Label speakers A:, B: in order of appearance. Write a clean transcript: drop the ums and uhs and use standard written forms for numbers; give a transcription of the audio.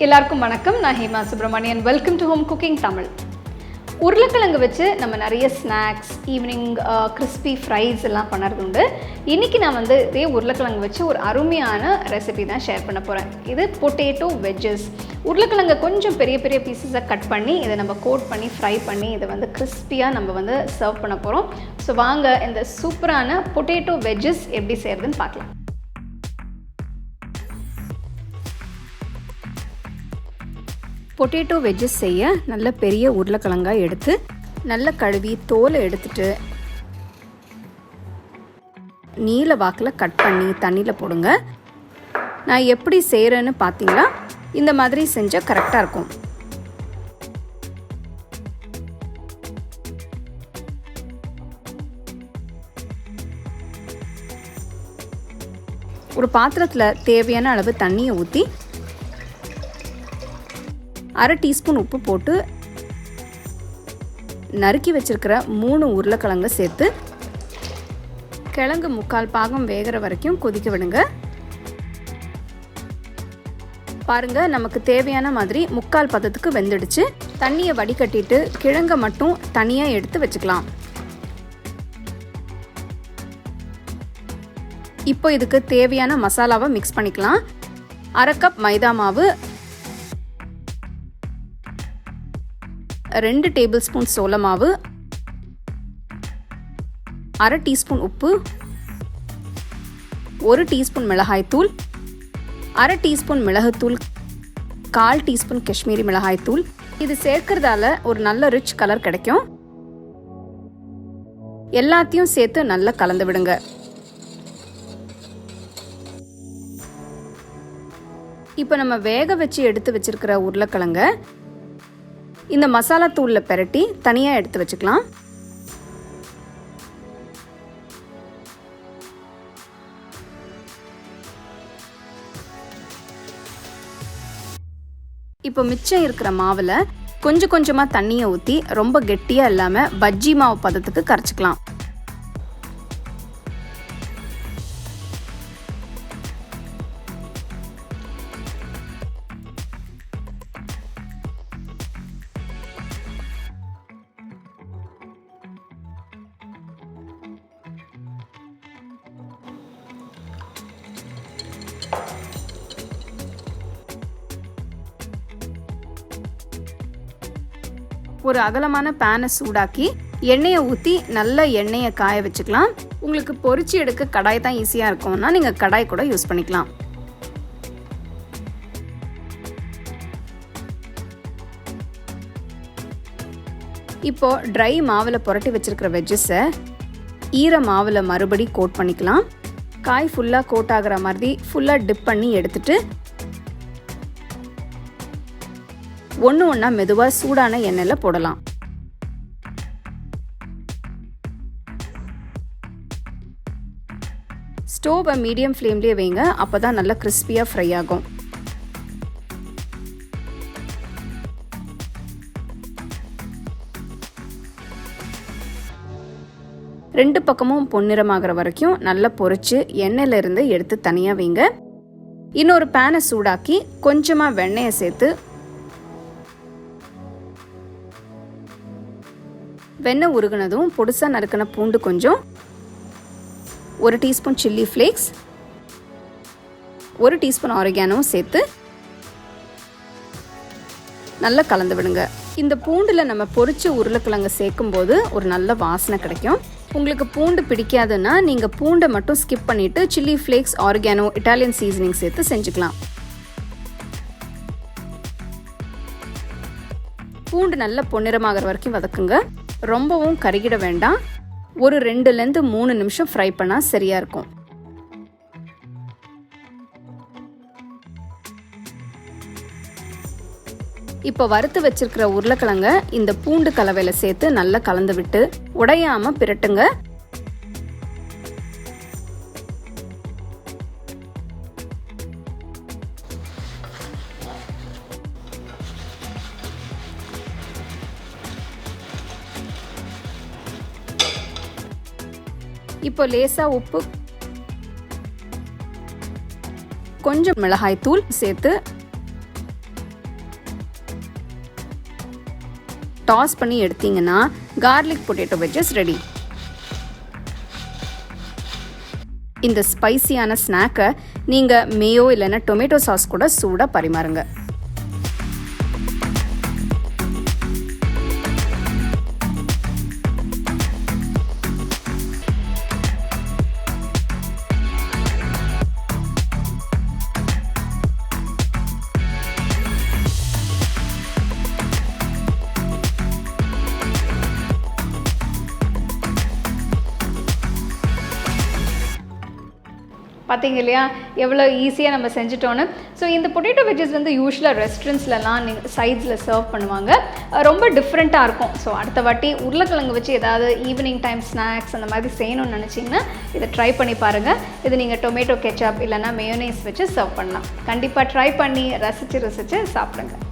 A: எல்லாருக்கும் வணக்கம். நான் Hema Subramanian. Welcome to home cooking Tamil. உருளைக்கிழங்கு வச்சு நம்ம நிறைய ஸ்நாக்ஸ், ஈவினிங் கிறிஸ்பி ஃப்ரைஸ் எல்லாம் பண்ணுறது உண்டு. இன்றைக்கி நான் இதே உருளைக்கிழங்கு வச்சு ஒரு அருமையான ரெசிபி தான் ஷேர் பண்ண போகிறேன். இது பொட்டேட்டோ வெஜ்ஜஸ். உருளைக்கிழங்கை கொஞ்சம் பெரிய பெரிய பீசஸாக கட் பண்ணி இதை நம்ம கோட் பண்ணி ஃப்ரை பண்ணி இதை கிறிஸ்பியாக நம்ம சர்வ் பண்ண போகிறோம். ஸோ வாங்க இந்த சூப்பரான பொட்டேட்டோ வெஜ்ஜஸ் எப்படி செய்கிறதுன்னு பார்க்கலாம். பொட்டேட்டோ வெஜ்ஜஸ் செய்ய நல்ல பெரிய உருளைக்கிழங்காய் எடுத்து நல்ல கழுவி தோலை எடுத்துட்டு நீல வாக்கில் கட் பண்ணி தண்ணியில் போடுங்க. நான் எப்படி செய்கிறேன்னு பார்த்தீங்களா, இந்த மாதிரி செஞ்சால் கரெக்டாக இருக்கும். ஒரு பாத்திரத்தில் தேவையான அளவு தண்ணியை ஊற்றி அரை டீஸ்பூன் உப்பு போட்டு நறுக்கி வச்சிருக்கிற 3 உருளைக்கிழங்கை சேர்த்து கிழங்கு 3/4 பாகம் வேகிற வரைக்கும் கொதிக்க விடுங்க. பாருங்க, நமக்கு தேவையான மாதிரி 3/4 பதத்துக்கு வெந்துடுச்சு. தண்ணியை வடிகட்டிட்டு கிழங்கை மட்டும் தனியாக எடுத்து வச்சுக்கலாம். இப்போ இதுக்கு தேவையான மசாலாவை மிக்ஸ் பண்ணிக்கலாம். அரை கப் மைதா மாவு, 2 டேபிள் ஸ்பூன் சோள மாவு, அரை டீஸ்பூன் உப்பு, 1 டீஸ்பூன் மிளகாய்த்தூள், அரை டீஸ்பூன் மிளகுத்தூள், 1/4 டீஸ்பூன் காஷ்மீரி மிளகாய்த்தூள். இது சேர்க்கறதால ஒரு நல்ல ரிச் கலர் கிடைக்கும். எல்லாத்தையும் சேர்த்து நல்லா கலந்து விடுங்க. இப்போ நம்ம வேக வச்சு எடுத்து வச்சிருக்கிற உருளைக்கிழங்க இந்த மசாலா தூளில் பெரட்டி தனியாக எடுத்து வச்சுக்கலாம். இப்போ மிச்சம் இருக்கிற மாவில் கொஞ்சம் கொஞ்சமாக தண்ணியை ஊற்றி ரொம்ப கெட்டியாக இல்லாமல் பஜ்ஜி மாவு பதத்துக்கு கரைச்சிக்கலாம். ஒரு அகலமான பேனை சூடாக்கி எண்ணெயை ஊற்றி நல்ல எண்ணெயை காய வச்சுக்கலாம். உங்களுக்கு பொரிச்சு எடுக்க கடாய் தான் ஈஸியாக இருக்கும்னா நீங்கள் கடாய் கூட யூஸ் பண்ணிக்கலாம். இப்போ ட்ரை மாவில் புரட்டி வச்சிருக்கிற வெஜ்ஜஸை ஈர மாவில் மறுபடி கோட் பண்ணிக்கலாம். காய் ஃபுல்லாக கோட் ஆகிற மாதிரி ஃபுல்லாக டிப் பண்ணி எடுத்துட்டு ஒன்று ஒன்றா மெதுவாக சூடான எண்ணெயில் போடலாம். ஸ்டோவை மீடியம் ஃப்ளேம்லேயே வைங்க, அப்போ தான் நல்லா கிறிஸ்பியாக ஃப்ரை ஆகும். ரெண்டு பக்கமும் பொன்னிறமாகிற வரைக்கும் நல்லா பொரிச்சு எண்ணெயிலிருந்து எடுத்து தனியாக வைங்க. இன்னொரு பேனை சூடாக்கி கொஞ்சமாக வெண்ணெயை சேர்த்து வெண்ணெய் உருகுனதும் பொடிசா நறுக்கின பூண்டு கொஞ்சம், 1 teaspoon chilli flakes, 1 teaspoon oregano சேர்த்து நல்லா கலந்து விடுங்க. இந்த பூண்டில் நம்ம பொரிச்ச உருளைக்கிழங்கு சேர்க்கும் போது ஒரு நல்ல வாசனை கிடைக்கும். உங்களுக்கு பூண்டு பிடிக்காதுன்னா நீங்கள் பூண்டை மட்டும் ஸ்கிப் பண்ணிவிட்டு chilli flakes, oregano, Italian seasoning சேர்த்து செஞ்சுக்கலாம். பூண்டு நல்லா பொன்னிறமாகிற வரைக்கும் வதக்குங்க. ரொம்பவும் கருகிட வேண்டாம். ஒரு 2லேருந்து 3 நிமிஷம் ஃப்ரை பண்ணால் சரியாக இருக்கும். இப்போ வறுத்து வச்சிருக்கிற உருளைக்கிழங்க இந்த பூண்டு கலவையில் சேர்த்து நல்லா கலந்து விட்டு உடையாமல் பிரட்டுங்க. இப்போ லேசாக உப்பு, கொஞ்சம் மிளகாய் தூள் சேர்த்து டாஸ் பண்ணி எடுத்தீங்கன்னா கார்லிக் பொட்டேட்டோ வெஜ்ஜஸ் ரெடி. இந்த ஸ்பைசியான ஸ்நாக்கை நீங்கள் மேயோ இல்லைன்னா டொமேட்டோ சாஸ் கூட சூடாக பரிமாறுங்க. பார்த்தீங்க இல்லையா எவ்வளோ ஈஸியாக நம்ம செஞ்சுட்டோன்னு. ஸோ இந்த பொட்டேட்டோ வெஜ்ஜஸ் வந்து யூஸ்வலாக ரெஸ்டாரண்ட்ஸ்லலாம் நீங்கள் சைட்ஸில் சர்வ் பண்ணுவாங்க. ரொம்ப டிஃப்ரெண்ட்டாக இருக்கும். ஸோ அடுத்த வாட்டி உருளைக்கிழங்கு வச்சு ஏதாவது ஈவினிங் டைம் ஸ்நாக்ஸ் அந்த மாதிரி செய்யணும்னு நினச்சிங்கன்னா இதை ட்ரை பண்ணி பாருங்கள். இது நீங்கள் டொமேட்டோ கெச்சப் இல்லைனா மேயோனைஸ் வச்சு சர்வ் பண்ணலாம். கண்டிப்பாக ட்ரை பண்ணி ரசித்து சாப்பிடுங்க.